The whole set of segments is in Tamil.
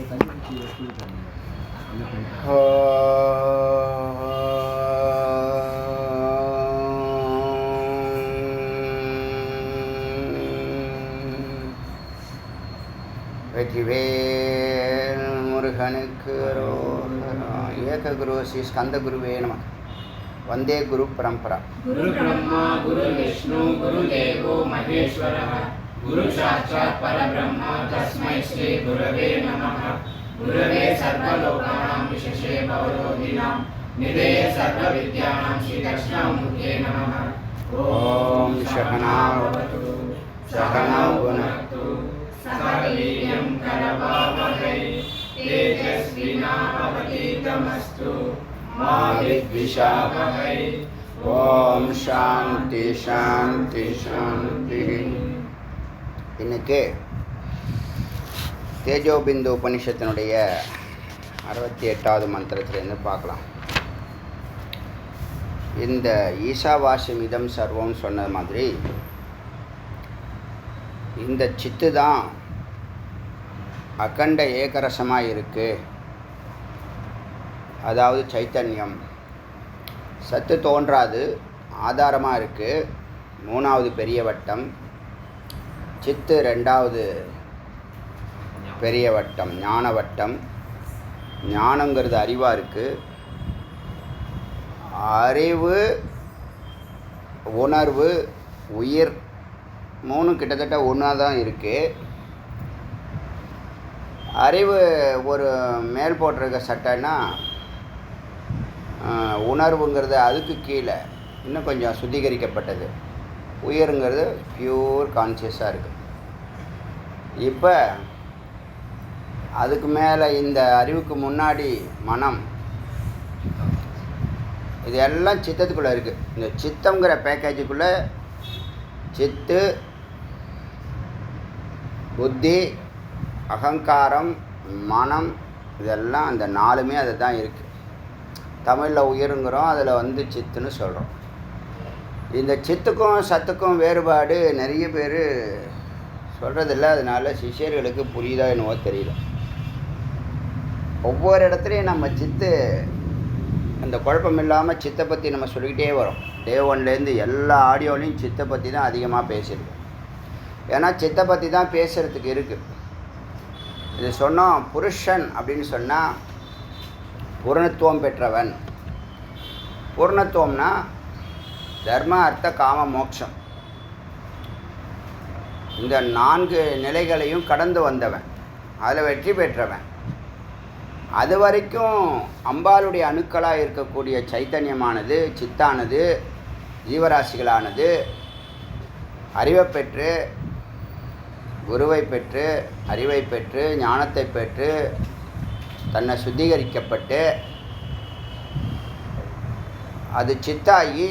வெற்றிவேல் முருகனுக்கு அரோகரா. ஏக குரு ஸ்ரீ ஸ்கந்த குருவே நமः. வந்தே குரு பரம்பரா. குரு பிரம்மா குரு விஷ்ணு குரு தேவோ மகேஸ்வரः குரு சாட்சாத் பரபிரம்ம தஸ்மை ஸ்ரீ குரவே நமः. குரவே சர்வலோகானாம் விசேஷே பவரோதினாம் நிதயே சர்வ வித்யானாம் ஸ்ரீ தட்சிணாமூர்த்தே நமः. ஓம் சகனாவவது சகனாபுனக்து சகவீர்யம் கரவாவஹை தேஜஸ்வினாவதீதமஸ்து மா வித்விஷாவஹை. ஓம் சாந்தி சாந்தி சாந்தி. இன்னைக்கு தேஜோபிந்து உபனிஷத்தினுடைய 68வது மந்திரத்திலேருந்து பார்க்கலாம். இந்த ஈசாவாசியமிதம் சர்வம் சொன்ன மாதிரி இந்த சித்து தான் அகண்ட ஏகரசமாக இருக்குது. அதாவது சைத்தன்யம் சத்து தோன்றாது, ஆதாரமாக இருக்குது. 3வது பெரிய வட்டம், சித்து 2வது பெரிய வட்டம், ஞான வட்டம். ஞானங்கிறது அறிவாக இருக்குது. அறிவு, உணர்வு, உயிர் 3 கிட்டத்தட்ட ஒன்றா தான் இருக்குது. அறிவு ஒரு மேல் போட்டிருக்க சட்டைன்னா, உணர்வுங்கிறது அதுக்கு கீழே இன்னும் கொஞ்சம் சுத்திகரிக்கப்பட்டது. உயிருங்கிறது பியூர் கான்சியஸாக இருக்குது. இப்போ அதுக்கு மேலே இந்த அறிவுக்கு முன்னாடி மனம், இது எல்லாம் சித்தத்துக்குள்ளே இருக்குது. இந்த சித்தங்கிற பேக்கேஜுக்குள்ளே சித்து, புத்தி, அகங்காரம், மனம், இதெல்லாம் அந்த 4மே அது தான் இருக்குது. தமிழில் உயிருங்கிறோம், அதில் சித்துன்னு சொல்கிறோம். இந்த சித்துக்கும் சத்துக்கும் வேறுபாடு நிறைய பேர் சொல்கிறதில்ல. அதனால் சிஷ்யர்களுக்கு புரியுதா என்னவோ தெரியல. ஒவ்வொரு இடத்துலையும் நம்ம சித்து அந்த குழப்பம் இல்லாமல் சித்தை பற்றி நம்ம சொல்லிக்கிட்டே வரோம். டே 1லேருந்து எல்லா ஆடியோலையும் சித்தை பற்றி தான் அதிகமாக பேசியிருக்கோம். ஏன்னா சித்தை பற்றி தான் பேசுகிறதுக்கு இருக்குது. இது சொன்னோம், புருஷன் அப்படின்னு சொன்னால் பூரணத்துவம் பெற்றவன். பூரணத்துவம்னா தர்ம அர்த்த காம மோட்சம், இந்த 4 நிலைகளையும் கடந்து வந்தவன், அதில் வெற்றி பெற்றவன். அது வரைக்கும் அம்பாளுடைய அணுக்களாக இருக்கக்கூடிய சைத்தன்யமானது, சித்தானது, ஜீவராசிகளானது அறிவை பெற்று, குருவை பெற்று, அறிவை பெற்று, ஞானத்தை பெற்று, தன்னை சுத்திகரிக்கப்பட்டு அது சித்தாகி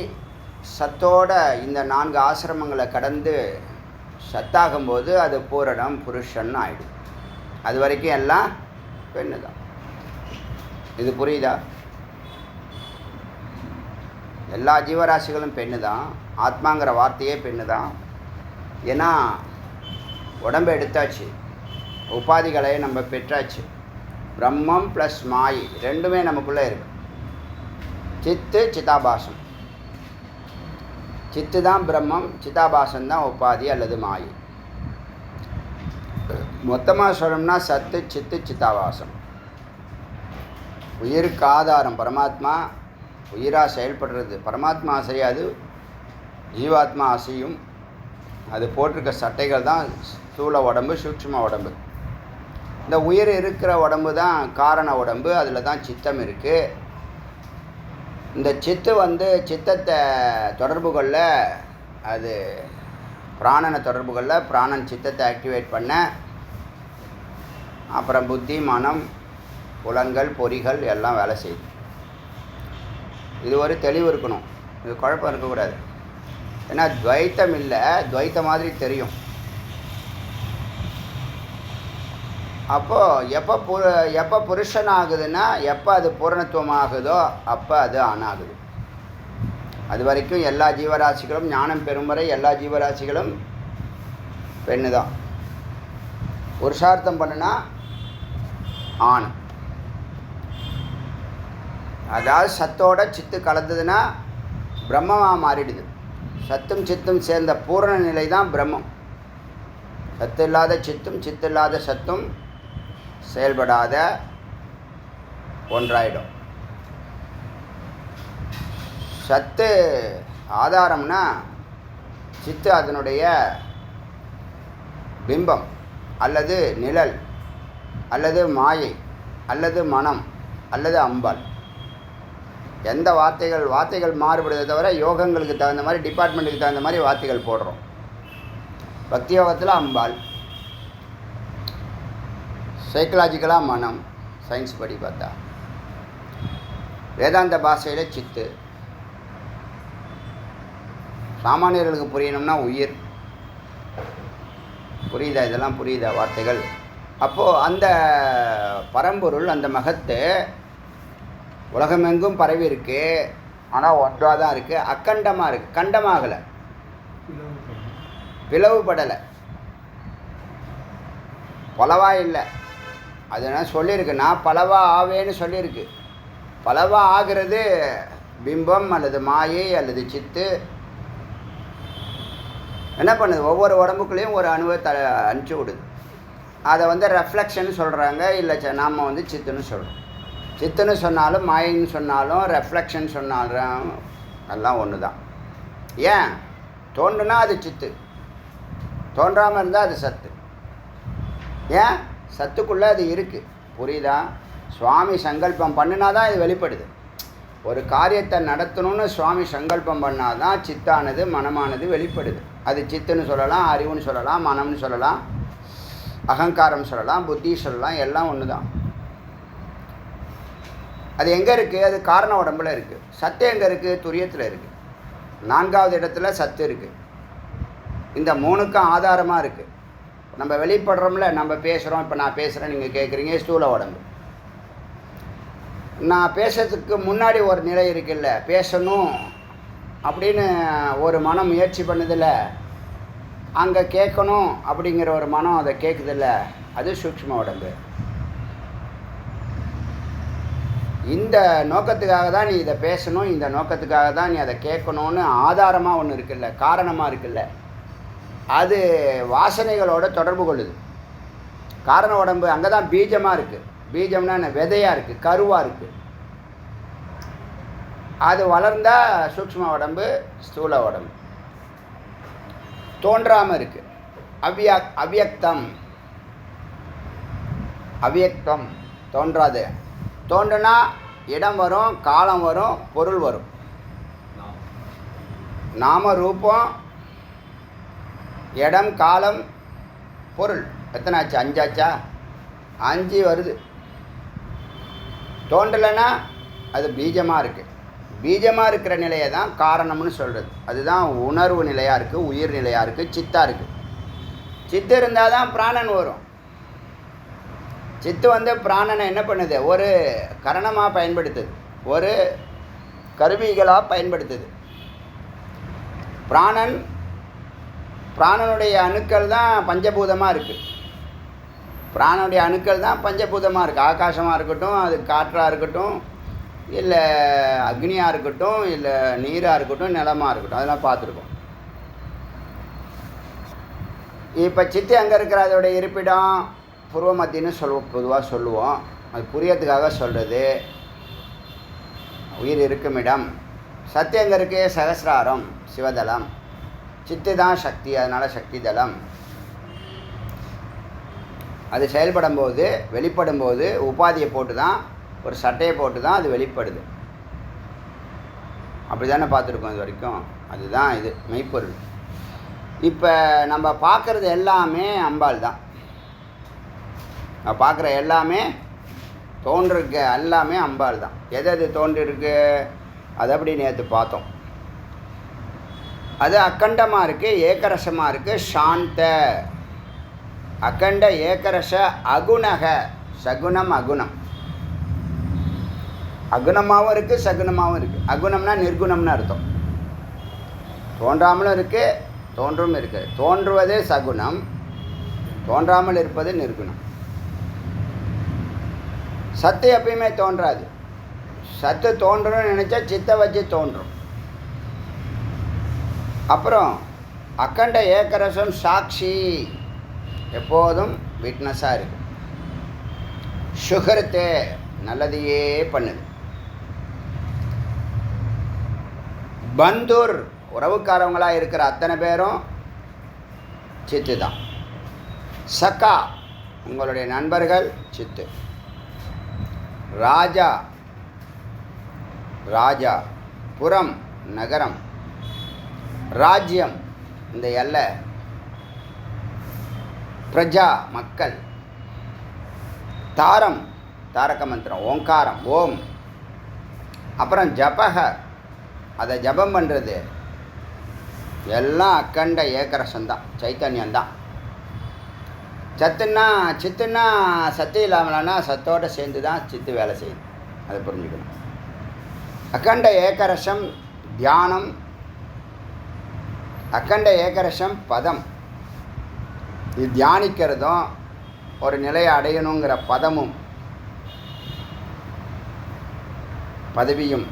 சத்தோட இந்த 4 ஆசிரமங்களை கடந்து சத்தாகும்போது அது பூரணம் புருஷன் ஆகிடும். அது வரைக்கும் எல்லாம் பெண்ணு தான். இது புரியுதா? எல்லா ஜீவராசிகளும் பெண்ணு தான். ஆத்மாங்கிற வார்த்தையே பெண்ணு தான். ஏன்னா உடம்பை எடுத்தாச்சு, உபாதிகளை நம்ம பெற்றாச்சு. பிரம்மம் ப்ளஸ் மாயை 2மே நமக்குள்ளே இருக்குது. சித்து, சிதாபாசம். சித்து தான் பிரம்மம், சிதாபாசம் தான் உபாதி அல்லது மாயை. மொத்தமாக சொல்லணும்னா சத்து, சித்து, சிதாபாசம். உயிருக்கு ஆதாரம் பரமாத்மா. உயிராக செயல்படுறது பரமாத்மா அசையாது, ஜீவாத்மா அசையும். அது போட்டிருக்க சட்டைகள் தான் ஸ்தூல உடம்பு, சூட்சும உடம்பு. இந்த உயிர் இருக்கிற உடம்பு தான் காரண உடம்பு, அதில் தான் சித்தம் இருக்குது. இந்த சித்து சித்தத்தை தொடர்பு கொள்ள, அது பிராணனை தொடர்பு கொள்ள, பிராணன் சித்தத்தை ஆக்டிவேட் பண்ண, அப்புறம் புத்தி, மனம், புலன்கள், பொறிகள் எல்லாம் வேலை செய்யுது. இது ஒரு தெளிவு இருக்கணும், இது குழப்பம் இருக்கக்கூடாது. ஏன்னா துவைத்தம் இல்லை, துவைத்த மாதிரி தெரியும். அப்போது எப்போ புருஷன் ஆகுதுன்னா, எப்போ அது பூரணத்துவம் ஆகுதோ அப்போ அது ஆணாகுது. அது வரைக்கும் எல்லா ஜீவராசிகளும், ஞானம் பெறும் வரை எல்லா ஜீவராசிகளும் பெண்ணு தான். புருஷார்த்தம் பண்ணுனா ஆண். அதாவது சத்தோட சித்து கலந்ததுன்னா பிரம்மமாக மாறிடுது. சத்தும் சித்தும் சேர்ந்த பூரண நிலை தான் பிரம்மம். சத்து இல்லாத சித்தும் சித்து இல்லாத சத்தும் செயல்படாத ஒன்றாயிடும். சத்து ஆதாரம்னா சித்து அதனுடைய பிம்பம் அல்லது நிழல் அல்லது மாயை அல்லது மனம் அல்லது அம்பாள். எந்த வார்த்தைகள் மாறுபடுறதை தவிர யோகங்களுக்கு தகுந்த மாதிரி, டிபார்ட்மெண்ட்டுக்கு தகுந்த மாதிரி வார்த்தைகள் போடுறோம். பக்தி யோகத்தில் அம்பாள், சைக்கலாஜிக்கலாக மனம், சயின்ஸ் படி பார்த்தா, வேதாந்த பாஷையில் சித்து, சாமானியர்களுக்கு புரியணும்னா உயிர். புரியுதா? இதெல்லாம் புரியுதா வார்த்தைகள்? அப்போது அந்த பரம்பொருள், அந்த மகத்து உலகமெங்கும் பரவி இருக்கு. ஆனால் ஒன்றாக தான் இருக்குது, அக்கண்டமாக இருக்குது, கண்டமாகலை, பிளவுபடலை, பலவா இல்லை. அது என்ன சொல்லியிருக்கு, நான் பலவா ஆவேன்னு சொல்லியிருக்கு. பலவா ஆகிறது பிம்பம் அல்லது மாயை அல்லது சித்து. என்ன பண்ணுது? ஒவ்வொரு உடம்புக்குள்ளேயும் ஒரு அணுவை அனுப்பிச்சி விடுது. அதை ரெஃப்ளெக்ஷன் சொல்கிறாங்க, இல்லை நாம் சித்துன்னு சொல்கிறோம். சித்துன்னு சொன்னாலும் மாயின்னு சொன்னாலும் ரெஃப்ளெக்ஷன் சொன்னாலும் எல்லாம் ஒன்று தான். ஏன்? தோன்றுனா அது சித்து, தோன்றாமல் இருந்தால் அது சத்து. ஏன்? சத்துக்குள்ளே அது இருக்குது. புரியுதா? சுவாமி சங்கல்பம் பண்ணினா தான் இது வெளிப்படுது. ஒரு காரியத்தை நடத்தணும்னு சுவாமி சங்கல்பம் பண்ணால் தான் சித்தானது, மனமானது வெளிப்படுது. அது சித்துன்னு சொல்லலாம், அறிவுன்னு சொல்லலாம், மனம்னு சொல்லலாம், அகங்காரம் சொல்லலாம், புத்தி சொல்லலாம், எல்லாம் ஒன்று தான். அது எங்கே இருக்குது? அது காரண உடம்பில் இருக்குது. சத்து எங்கே இருக்குது? துரியத்தில் இருக்குது. 4வது இடத்துல சத்து இருக்குது. இந்த 3க்கும் ஆதாரமாக இருக்குது. நம்ம வெளிப்படுறோம்ல, நம்ம பேசுகிறோம். இப்போ நான் பேசுகிறேன், நீங்கள் கேட்குறீங்க, ஸ்தூல உடம்பு. நான் பேசுறதுக்கு முன்னாடி ஒரு நிலை இருக்குல்ல, பேசணும் அப்படின்னு ஒரு மனம் முயற்சி பண்ணுதில்ல, அங்கே கேட்கணும் அப்படிங்கிற ஒரு மனம் அதை கேட்குதில்ல, அது சூக்ஷ்ம உடம்பு. இந்த நோக்கத்துக்காக தான் நீ இதை பேசணும், இந்த நோக்கத்துக்காக தான் நீ அதை கேட்கணும்னு ஆதாரமாக ஒன்று இருக்குல்ல, காரணமாக இருக்குல்ல, அது வாசனைகளோட தொடர்பு கொள்ளுது. காரண உடம்பு அங்கே தான் பீஜமாக இருக்குது. பீஜம்னா என்ன? விதையாக இருக்குது, கருவாக இருக்குது. அது வளர்ந்தால் சூக்ஷ்ம உடம்பு, ஸ்தூல உடம்பு. தோன்றாமல் இருக்குது. அவ்யக்தம் தோன்றாது. தோன்றுனா இடம் வரும், காலம் வரும், பொருள் வரும். நாம ரூபம், இடம், காலம், பொருள். எத்தனை ஆச்சு? 5 ஆச்சா? 5 வருது. தோன்றலைன்னா அது பீஜமாக இருக்குது. பீஜமாக இருக்கிற நிலையை தான் காரணம்னு சொல்கிறது. அதுதான் உணர்வு நிலையாக இருக்குது, உயிர் நிலையாக இருக்குது, சித்தாக இருக்குது. சித்து இருந்தால் தான் பிராணன் வரும். சித்து பிராணனை என்ன பண்ணுது? ஒரு கரணமாக பயன்படுத்துது, ஒரு கருவிகளாக பயன்படுத்துது. பிராணனுடைய அணுக்கள் தான் பஞ்சபூதமாக இருக்குது. பிராணனுடைய அணுக்கள் தான் பஞ்சபூதமாக இருக்குது. ஆகாசமாக இருக்கட்டும், அது காற்றாக இருக்கட்டும், இல்லை அக்னியாக இருக்கட்டும், இல்லை நீராக இருக்கட்டும், நிலமாக இருக்கட்டும், அதெல்லாம் பார்த்துருக்கோம். இப்போ சித்து எங்கே இருக்கிற அதோடைய இருப்பிடம்? பூர்வ மத்தின்னு பொதுவாக சொல்லுவோம். அது புரியறதுக்காக சொல்கிறது. உயிர் இருக்கும் இடம். சத்து எங்கே இருக்குது? சகசிராரம், சிவதலம். சித்து தான் சக்தி, அதனால் சக்தி தலம். அது செயல்படும் போது, வெளிப்படும் போது உபாதியை போட்டு தான், ஒரு சட்டையை போட்டு தான் அது வெளிப்படுது. அப்படி தானே பார்த்துருக்கோம் இது வரைக்கும். அதுதான் இது மெய்ப்பொருள். இப்போ நம்ம பார்க்குறது எல்லாமே அம்பாள் தான். நான் பார்க்குற எல்லாமே தோன்றிருக்க எல்லாமே அம்பாள் தான். எது தோன்றிருக்கு அது அப்படி நேற்று பார்த்தோம். அது அக்கண்டமாக இருக்குது, ஏகரசமாக இருக்குது, சாந்த. அக்கண்ட ஏகரச அகுணக. சகுணம் அகுணம். அகுணமாகவும் இருக்குது, சகுணமாகவும் இருக்குது. அகுணம்னா நிர்குணம்னு அர்த்தம். தோன்றாமலும் இருக்குது, தோன்றும் இருக்குது. தோன்றுவது சகுணம், தோன்றாமல் இருப்பது நிர்குணம். சத்து எப்பயுமே தோன்றாது. சத்து தோன்றணும்னு நினச்சா சித்தை வச்சு தோன்றும். அப்புறம் அக்கண்ட ஏக்கரசம் சாட்சி, எப்போதும் விட்னஸாக இருக்கு. சுகரத்தே நல்லதையே பண்ணுது. பந்தூர் உறவுக்காரவங்களாக இருக்கிற அத்தனை பேரும் சித்து தான். சக்கா உங்களுடைய நண்பர்கள் சித்து. ராஜா ராஜா புறம் நகரம், ராஜ்யம் இந்த எல்லை, பிரஜா மக்கள், தாரம் தாரக மந்திரம் ஓங்காரம் ஓம், அப்புறம் ஜபக அதை ஜபம் பண்ணுறது, எல்லாம் அக்கண்ட ஏக்கரசம்தான், சைத்தன்யந்தான். சத்துன்னா சித்துன்னா சத்து இல்லாமலன்னா சத்தோடு சேர்ந்து தான் சித்து வேலை செய்யுது. அதை புரிஞ்சுக்கணும். அக்கண்ட ஏக்கரசம் தியானம், அக்கண்ட ஏக்கரசம் பதம். இது தியானிக்கிறதும் ஒரு நிலையை அடையணுங்கிற பதமும் பதவியும்.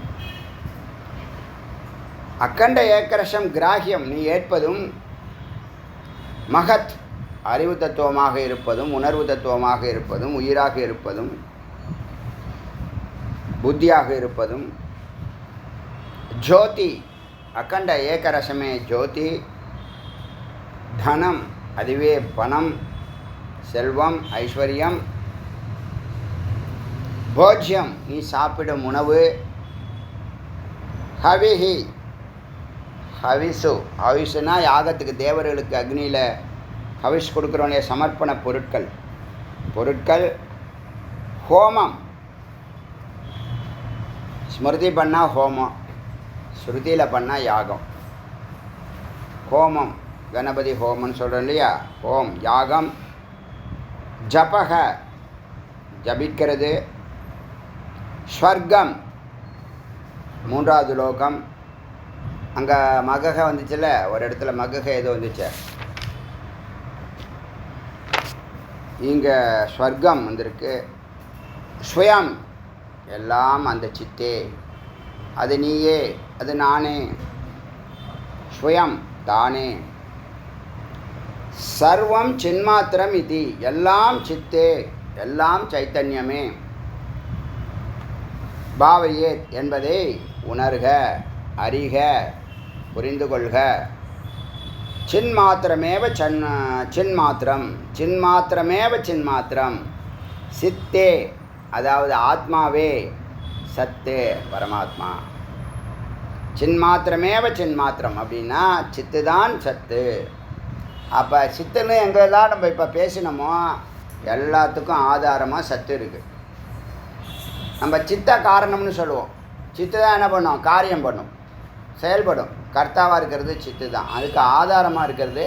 அக்கண்ட ஏக்கரசம் கிராகியம், நீ ஏற்பதும். மகத் அறிவு தத்துவமாக இருப்பதும், உணர்வு தத்துவமாக இருப்பதும், உயிராக இருப்பதும், புத்தியாக இருப்பதும். ஜோதி அக்கண்ட ஏக்கரசமே ஜோதி. தனம் அதுவே பணம், செல்வம், ஐஸ்வர்யம். போஜ்யம் நீ சாப்பிடும் உணவு. ஹவிஹி ஹவிசு, ஹவிசுனா யாகத்துக்கு தேவர்களுக்கு அக்னியில் ஹவிஷ் கொடுக்குறோனே சமர்ப்பண பொருட்கள் பொருட்கள். ஹோமம் ஸ்மிருதி பண்ணால் ஹோமம், ஸ்ருதியில் பண்ணால் யாகம். ஹோமம் கணபதி ஹோமம்னு சொல்கிறோம் இல்லையா, ஹோம் யாகம். ஜபக ஜபிக்கிறது. ஸ்வர்க்கம் மூன்றாவது லோகம். அங்கே மகக வந்துச்சுல்ல, ஒரு இடத்துல மகக ஏதோ வந்துச்சு, இங்கே ஸ்வர்க்கம் வந்திருக்கு. ஸ்வயம் எல்லாம் அந்த சித்தே, அது நீயே, அது நானே. ஸ்வயம் தானே. சர்வம் சின்மாத்திரம் இது, எல்லாம் சித்தே, எல்லாம் சைத்தன்யமே. பாவையே என்பதை உணர்க, அறிக, புரிந்து கொள்க. சின்மாத்திரமேவ சின்மாத்திரம், சின்மாத்திரமேவ சின்மாத்திரம். சித்தே அதாவது ஆத்மாவே, சத்தே பரமாத்மா. சின்மாத்திரமேவ சின்மாத்திரம் அப்படின்னா சித்து தான் சத்து. அப்போ சித்துன்னு எங்கெல்லாம் நம்ம இப்போ பேசினோமோ எல்லாத்துக்கும் ஆதாரமாக சத்து இருக்குது. நம்ம சித்த காரணம்னு சொல்லுவோம். சித்து தான் என்ன பண்ணும், காரியம் பண்ணும், செயல்படும். கர்த்தாவாக இருக்கிறது சித்து தான். அதுக்கு ஆதாரமாக இருக்கிறது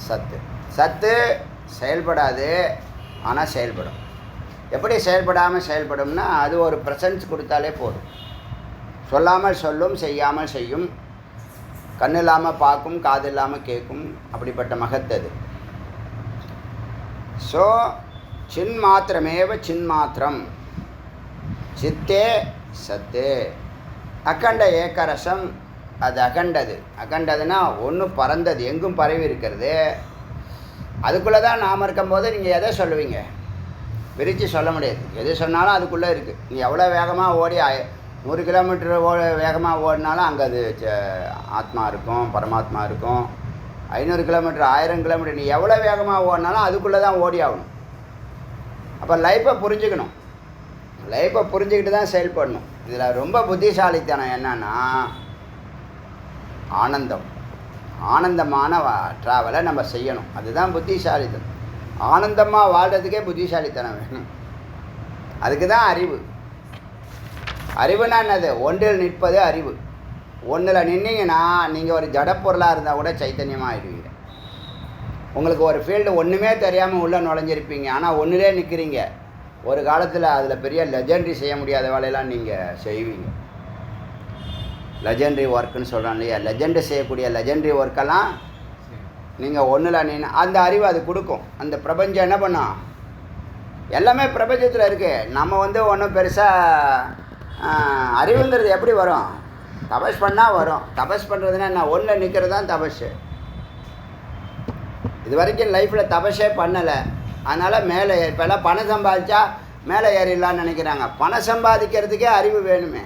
சத்து. சத்து செயல்படாது, ஆனால் செயல்படும். எப்படி செயல்படாமல் செயல்படும்னா, அது ஒரு ப்ரெசன்ஸ் கொடுத்தாலே போதும். சொல்லாமல் சொல்லும், செய்யாமல் செய்யும், கண் இல்லாமல் பார்க்கும், காது இல்லாமல் கேட்கும். அப்படிப்பட்ட மகத்தது. ஸோ சின்மாத்திரமேவ சின்மாத்திரம், சித்தே சத்து. அகண்ட ஏக்கரசம் அது அகண்டது. அகண்டதுன்னா ஒன்று பறந்தது, எங்கும் பரவி இருக்கிறது. அதுக்குள்ளே தான் நாம் இருக்கும்போது நீங்கள் எதை சொல்லுவீங்க, பிரித்து சொல்ல முடியாது. எது சொன்னாலும் அதுக்குள்ளே இருக்குது. நீ எவ்வளோ வேகமாக ஓடி 100 கிலோமீட்டர் வேகமாக ஓடினாலும் அங்கே அது ஆத்மா இருக்கும், பரமாத்மா இருக்கும். 500 கிலோமீட்டர் 1000 கிலோமீட்டர் நீ எவ்வளோ வேகமாக ஓடினாலும் அதுக்குள்ளே தான் ஓடி ஆகணும். அப்போ லைஃப்பை புரிஞ்சுக்கணும். லைஃப்பை புரிஞ்சுக்கிட்டு தான் செயல்படணும். இதில் ரொம்ப புத்திசாலித்தனம் என்னன்னா, ஆனந்தம், ஆனந்தமான ட்ராவலை நம்ம செய்யணும். அதுதான் புத்திசாலித்தனம். ஆனந்தமாக வாழ்கிறதுக்கே புத்திசாலித்தனம் வேணும். அதுக்கு தான் அறிவு. அறிவுனா என்னது, ஒன்றில் நிற்பது அறிவு. ஒன்றில் நின்னீங்கன்னா நீங்கள் ஒரு ஜடப்பொருளாக இருந்தால் கூட சைத்தன்யமாக ஆகிடுவீங்க. உங்களுக்கு ஒரு ஃபீல்டு ஒன்றுமே தெரியாமல் உள்ளே நுழைஞ்சிருப்பீங்க, ஆனால் ஒன்றிலே நிற்கிறீங்க. ஒரு காலத்தில் அதில் பெரிய லெஜெண்டரி செய்ய முடியாத வேலையெல்லாம் நீங்கள் செய்வீங்க. லெஜெண்டரி ஒர்க்குன்னு சொல்கிறோம் இல்லையா, லெஜெண்டு செய்யக்கூடிய லெஜெண்டரி ஒர்க்கெல்லாம் நீங்கள் ஒன்றில் நின்று அந்த அறிவு அது கொடுக்கும். அந்த பிரபஞ்சம் என்ன பண்ணோம், எல்லாமே பிரபஞ்சத்தில் இருக்குது. நம்ம வந்து ஒன்றும் பெருசாக அறிவுங்கிறது எப்படி வரும்? தபஸ் பண்ணால் வரும். தபஸ் பண்ணுறதுன்னா நான் ஒன்றில் நிற்கிறது தான் தபஸு. இது வரைக்கும் லைஃப்பில் தபஸே பண்ணலை. அதனால் மேலே இப்போல்லாம் பணம் சம்பாதிச்சா மேலே ஏறிடலான்னு நினைக்கிறாங்க. பணம் சம்பாதிக்கிறதுக்கே அறிவு வேணுமே.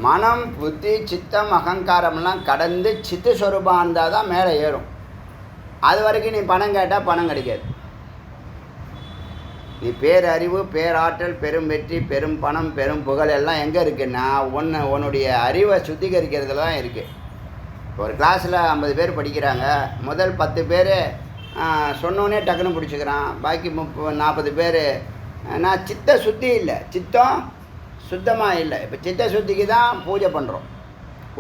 மனம், புத்தி, சித்தம், அகங்காரம்லாம் கடந்து சித்து ஸ்வரூபம் இருந்தால் தான் மேலே ஏறும். அது வரைக்கும் நீ பணம் கேட்டால் பணம் கிடைக்காது. நீ பேரறிவு, பேராற்றல், பெரும் வெற்றி, பெரும் பணம், பெரும் புகழ் எல்லாம் எங்கே இருக்குன்னா உன்னுடைய அறிவை சுத்திகரிக்கிறதுல தான் இருக்குது. ஒரு கிளாஸில் 50 பேர் படிக்கிறாங்க. முதல் 10 பேர் சொன்னோன்னே டக்குன்னு பிடிச்சிக்கிறான். பாக்கி 30-40 பேர் நான் சித்த சுத்தி இல்லை, சித்தம் சுத்தமாக இல்லை. இப்போ சித்த சுத்திக்கு தான் பூஜை பண்ணுறோம்.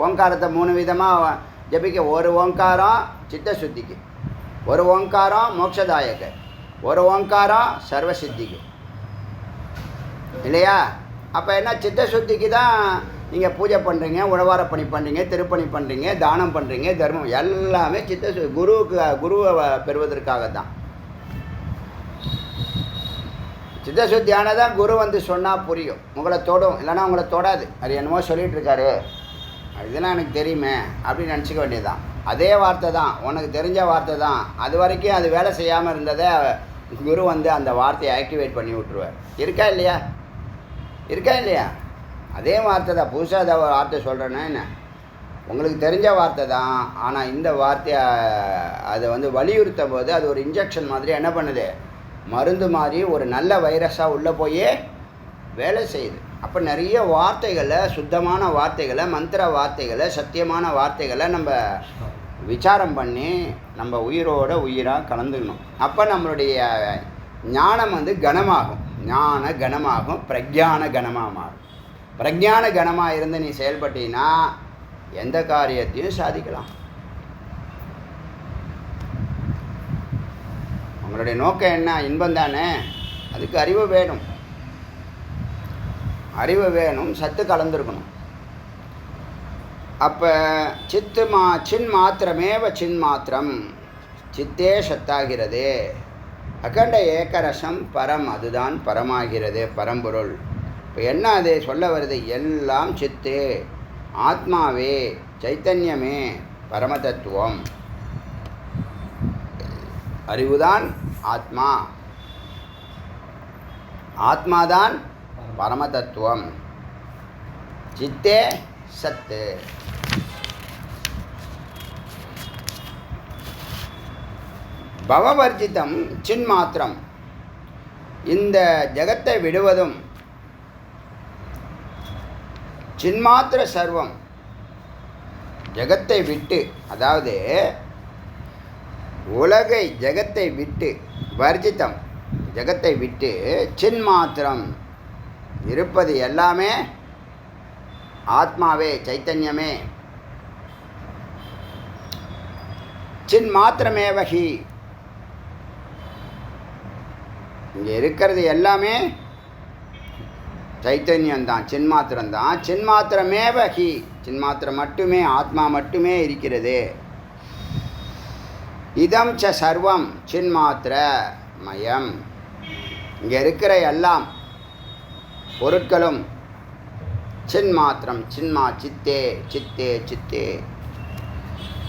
ஓங்காரத்தை 3 விதமாக ஜபிக்க. ஒரு ஓங்காரம் சித்த சுத்திக்கு, ஒரு ஓங்காரம் மோட்சதாயக்கு, ஒரு ஓங்காரம் சர்வசித்திக்கு, இல்லையா? அப்போ என்ன, சித்த சுத்திக்கு தான் நீங்கள் பூஜை பண்ணுறீங்க, உழவார பணி பண்ணுறீங்க, திருப்பணி பண்ணுறீங்க, தானம் பண்ணுறீங்க, தர்மம் எல்லாமே சித்த குருவை பெறுவதற்காக தான். சித்தசுத்தியானதான் குரு வந்து சொன்னால் புரியும், உங்களை தொடும், இல்லைன்னா உங்களை தொடாது. அது என்னமோ சொல்லிகிட்டு இருக்காரு, இதெல்லாம் எனக்கு தெரியுமே அப்படின்னு நினச்சிக்க வேண்டியதுதான். அதே வார்த்தை தான், உனக்கு தெரிஞ்ச வார்த்தை தான். அது வரைக்கும் அது வேலை செய்யாமல் இருந்ததை குரு வந்து அந்த வார்த்தையை ஆக்டிவேட் பண்ணி விட்ருவார். இருக்கா இல்லையா? இருக்கா இல்லையா? அதே வார்த்தை தான். புதுசாக அதை வார்த்தை சொல்கிறேன்னா என்ன, உங்களுக்கு தெரிஞ்ச வார்த்தை தான். ஆனால் இந்த வார்த்தையை அதை வந்து வலியுறுத்தும் போது அது ஒரு இன்ஜெக்ஷன் மாதிரி என்ன பண்ணுது, மருந்து மாதிரி ஒரு நல்ல வைரஸாக உள்ளே போய் வேலை செய்யுது. அப்போ நிறைய வார்த்தைகளை, சுத்தமான வார்த்தைகளை, மந்திர வார்த்தைகளை, சத்தியமான வார்த்தைகளை நம்ம விசாரம் பண்ணி நம்ம உயிரோட உயிராக கலந்துக்கணும். அப்போ நம்மளுடைய ஞானம் வந்து கனமாகும், ஞான கனமாகும், பிரக்ஞான கனமாக மாறும். பிரக்ஞான கனமாக இருந்து நீ செயல்பட்டீன்னா எந்த காரியத்தையும் சாதிக்கலாம். உங்களுடைய நோக்கம் என்ன? இன்பம் தானே. அதுக்கு அறிவு வேணும், அறிவு வேணும், சத்து கலந்துருக்கணும். அப்போ சின் மாத்திரமேவ சின் மாத்திரம், சித்தே சத்தாகிறது. அகண்ட ஏக்கரசம் பரம், அதுதான் பரமாகிறது, பரம்பொருள். இப்போ என்ன அது சொல்ல வருது? எல்லாம் சித்து, ஆத்மாவே, சைத்தன்யமே, பரமதத்துவம். அறிவுதான் ஆத்மா, ஆத்மாதான் பரமதத்துவம், சித்தே சத்து. பவவர்ஜிதம் சின்மாத்திரம். இந்த ஜகத்தை விடுவதும் சின்மாத்திர சர்வம். ஜகத்தை விட்டு, அதாவது உலகை ஜகத்தை விட்டு, வர்ஜிதம் ஜகத்தை விட்டு, சின்மாத்திரம் இருப்பது எல்லாமே ஆத்மாவே, சைத்தன்யமே. சின்மாத்திரமேவஹி, இங்கே இருக்கிறது எல்லாமே சைத்தன்யம்தான், சின்மாத்திரம்தான். சின்மாத்திரமேவஹி, சின்மாத்திரம் மட்டுமே, ஆத்மா மட்டுமே இருக்கிறது. இதம் ச சர்வம் சின்மாத்திர மயம். இங்கே இருக்கிற எல்லாம் பொருட்களும் சின்மாத்திரம், சித்தே சித்தே சித்தே.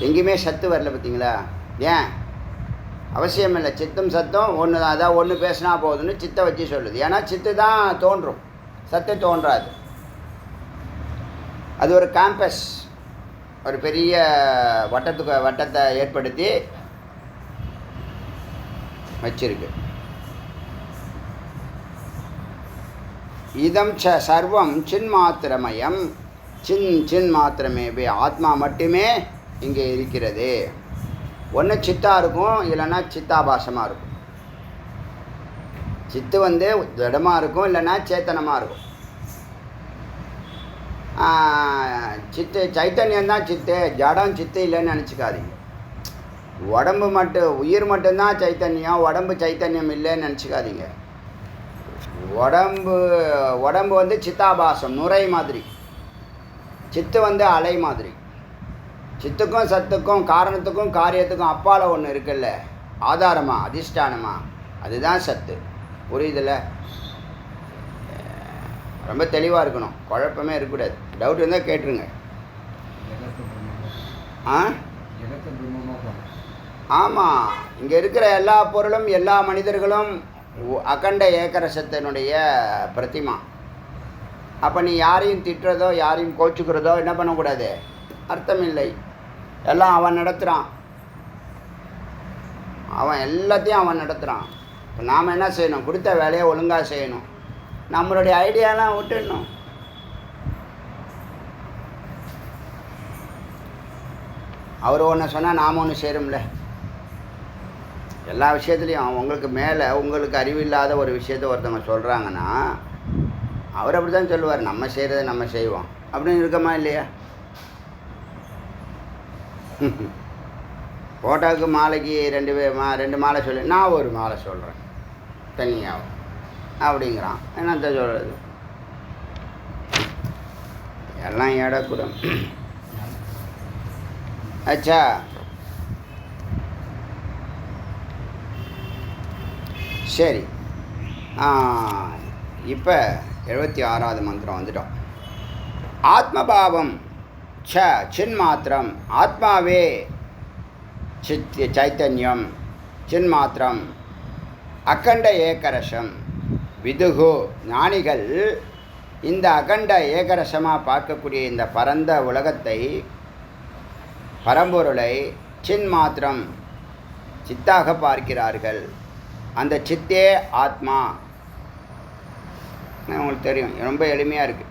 எங்கேயுமே சத்து வரல, பார்த்தீங்களா? ஏன்? அவசியம் இல்லை. சித்தும் சத்தும் ஒன்று தான். அதான் ஒன்று பேசினா போதுன்னு சித்தை வச்சு சொல்லுது. ஏன்னா சித்து தான் தோன்றும், சத்து தோன்றாது. அது ஒரு கேம்பஸ், ஒரு பெரிய வட்டத்தை ஏற்படுத்தி வச்சிருக்கு. இதம் ச சர்வம் சின்மாத்திரமயம், சின் மாத்திரமே, ஆத்மா மட்டுமே இங்கே இருக்கிறது. ஒன்று சித்தா இருக்கும், இல்லைன்னா சித்தாபாசமாக இருக்கும். சித்து வந்து திடமாக இருக்கும், இல்லைன்னா சேத்தனமாக இருக்கும். சித்து சைத்தன்யம்தான் சித்து, ஜடம் சித்து இல்லைன்னு நினச்சிக்காதீங்க. உடம்பு மட்டும், உயிர் மட்டும்தான் சைத்தன்யம், உடம்பு சைத்தன்யம் இல்லைன்னு நினச்சிக்காதீங்க. உடம்பு வந்து சித்தாபாசம், நுரை மாதிரி. சித்து வந்து அலை மாதிரி. சித்துக்கும் சத்துக்கும், காரணத்துக்கும் காரியத்துக்கும் அப்பால் ஒன்று இருக்குல்ல, ஆதாரமாக, அதிஷ்டானமாக, அதுதான் சத்து. புரியுதில்ல? ரொம்ப தெளிவாக இருக்கணும், குழப்பமே இருக்கக்கூடாது. டவுட் இருந்தால் கேட்டுருங்க. ஆ ஆமாம், இங்கே இருக்கிற எல்லா பொருளும் எல்லா மனிதர்களும் அகண்ட ஏகரசத்தினுடைய பிரதிமா. அப்போ நீ யாரையும் திட்டுறதோ யாரையும் கோச்சுக்கிறதோ என்ன பண்ணக்கூடாது, அர்த்தம் இல்லை. எல்லாம் அவன் நடத்துகிறான், அவன் எல்லாத்தையும் அவன் நடத்துகிறான். இப்போ நாம் என்ன செய்யணும், கொடுத்த வேலையை ஒழுங்காக செய்யணும், நம்மளுடைய ஐடியாலாம் விட்டுடணும். அவர் ஒன்று சொன்னால் நாம் ஒன்று செய்கிறோம்ல. எல்லா விஷயத்துலையும் உங்களுக்கு மேலே உங்களுக்கு அறிவில்லாத ஒரு விஷயத்த ஒருத்தவங்க சொல்கிறாங்கன்னா அவர் அப்படி தான் சொல்லுவார், நம்ம செய்கிறத நம்ம செய்வோம் அப்படின்னு இருக்கமா இல்லையா? ஃபோட்டோவுக்கு மாலைக்கு ரெண்டு மாலை சொல்லி நான் ஒரு மாலை சொல்கிறேன் தனியாகும் அப்படிங்கிறான். என்னத்த சொல்கிறது, எல்லாம் ஏடக்கூடும். அச்சா, சரி. இப்போ 76வது மந்திரம் வந்துட்டோம். ஆத்மபாவம் சின்மாத்திரம், ஆத்மாவே சைத்தன்யம், சின்மாத்திரம், அகண்ட ஏகரசம் விதுகு. ஞானிகள் இந்த அகண்ட ஏகரசமாக பார்க்கக்கூடிய இந்த பரந்த உலகத்தை, பரம்பொருளை சின்மாத்திரம் சித்தாக பார்க்கிறார்கள். அந்த சித்தே ஆத்மா. உங்களுக்கு தெரியும், ரொம்ப எளிமையாக இருக்குது.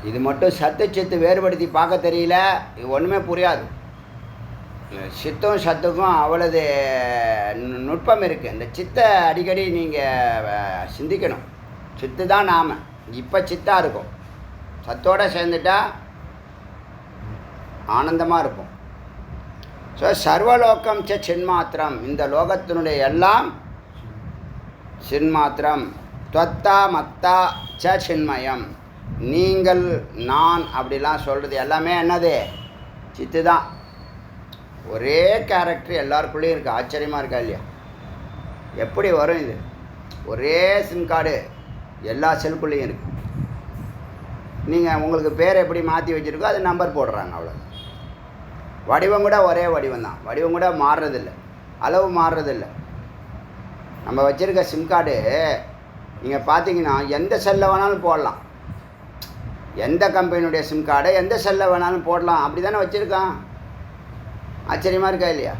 இது மட்டும் சத்து சித்து வேறுபடுத்தி பார்க்க தெரியல, இது ஒன்றுமே புரியாது. சித்தும் சத்துக்கும் அவ்வளவு நுட்பம் இருக்குது. இந்த சித்தை அடிக்கடி நீங்கள் சிந்திக்கணும். சித்து தான் நாம் இப்போ சித்தாக இருக்கும், சத்தோடு சேர்ந்துட்டா ஆனந்தமாக இருப்போம். ஸோ சர்வலோகம் சின்மாத்திரம், இந்த லோகத்தினுடைய எல்லாம் சின்மாத்திரம். துவத்தா மத்தா சின்மயம், நீங்கள் நான் அப்படிலாம் சொல்கிறது எல்லாமே என்னது, சித்து தான். ஒரே கேரக்டர் எல்லாருக்குள்ளேயும் இருக்குது. ஆச்சரியமாக இருக்கா இல்லையா? எப்படி வரும் இது? ஒரே சிம் கார்டு எல்லா செல்குள்ளேயும் இருக்குது. நீங்கள் உங்களுக்கு பேர் எப்படி மாற்றி வச்சுருக்கோ அது நம்பர் போடுறாங்க, அவ்வளோ. வடிவம் கூட ஒரே வடிவம் தான், வடிவம் கூட மாறுறதில்லை, அளவு மாறுறதில்லை. நம்ம வச்சுருக்க சிம் கார்டு நீங்கள் பார்த்தீங்கன்னா எந்த செல்லில் வேணாலும் போடலாம். எந்த கம்பெனியுடைய சிம் கார்டை எந்த செல்லில் வேணாலும் போடலாம், அப்படி தானே வச்சுருக்கான். ஆச்சரியமாக இருக்கா இல்லையா?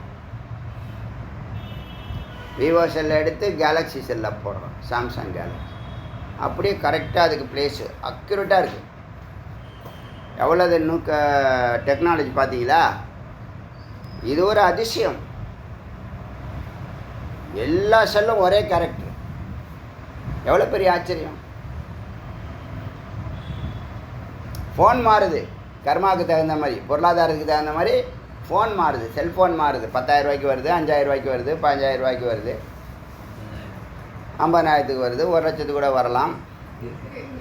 விவோ செல்லை எடுத்து கேலக்ஸி செல்லில் போடுறோம், சாம்சங் கேலக்ஸி. அப்படியே கரெக்டாக அதுக்கு பிளேஸு அக்யூரேட்டாக இருக்குது. எவ்வளோ டெக்னாலஜி பார்த்தீங்களா? இது ஒரு அதிசயம். எல்லா செல்லும் ஒரே கேரக்டர், எவ்வளோ பெரிய ஆச்சரியம். ஃபோன் மாறுது கர்மாவுக்கு தகுந்த மாதிரி, பொருளாதாரத்துக்கு தகுந்த மாதிரி ஃபோன் மாறுது. செல்ஃபோன் மாறுது. 10,000 ரூபாய்க்கு வருது, 5,000 ரூபாய்க்கு வருது, 15,000 ரூபாய்க்கு வருது, 50,000க்கு வருது, 1 லட்சத்துக்கு கூட வரலாம்.